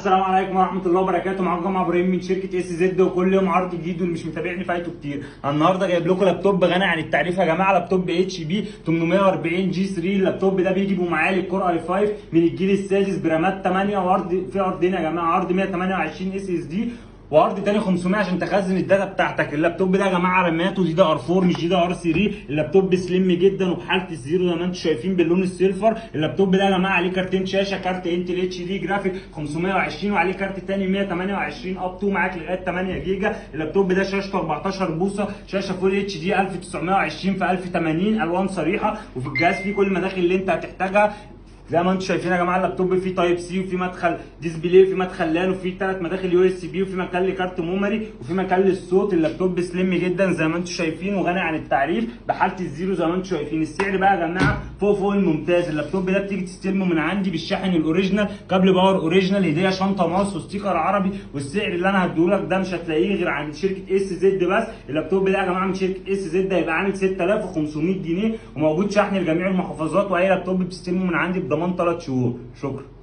السلام عليكم ورحمه الله وبركاته. معاكم جمعه ابراهيم من شركه اس زد، وكل يوم عرض جديد، واللي مش متابعني فايته كتير. النهارده جايب لكم لابتوب غني عن التعريف يا جماعه، لابتوب اتش بي 840 جي 3. اللابتوب ده بيجي بمعالج كور اي 5 من الجيل السادس برامات 8، وعرض في عرضين يا جماعه، عرض 128 اس اس دي وعرض تاني 500 عشان تخزن الداتا بتاعتك. اللابتوب ده يا جماعه راماته دي ار 4 مش دي ار 3. اللابتوب سليم جدا وبحاله الزيرو زي ما انتم شايفين باللون السيلفر. اللابتوب ده يا جماعه عليه كارتين شاشه، كارت انتل اتش دي جرافيك 520، وعليه كارت تاني 128 اب تو معاك لغايه 8 جيجا. اللابتوب ده شاشته 14 بوصه، شاشه فول اتش دي 1920 في 1080، الوان صريحه، وفي الجهاز فيه كل المداخل اللي انت هتحتاجها. زي ما انتم شايفين يا جماعه اللابتوب فيه تايب سي، وفي مدخل ديسبلاي، وفي مدخل لان، وفي 3 مداخل يو اس بي، وفي مكان لكارت ميموري، وفي مكان للصوت. اللابتوب سليم جدا زي ما انتم شايفين وغني عن التعريف بحاله الزيرو زي ما انتم شايفين. السعر بقى يا جماعه فوق الممتاز. اللابتوب ده بتيجي تستلمه من عندي بالشاحن الاوريجينال، كابل باور اوريجينال، هديه شنطه ماوس وستيكر عربي. والسعر اللي انا هديهولك ده مش هتلاقيه غير عند شركه اس زد بس. اللابتوب ده يا جماعه من شركه اس زد هيبقى عامل 6500 جنيه، وموجود شحن لجميع المحافظات، واي لابتوب بتستلمه من عندي بضمان 3 شهور. شكرا.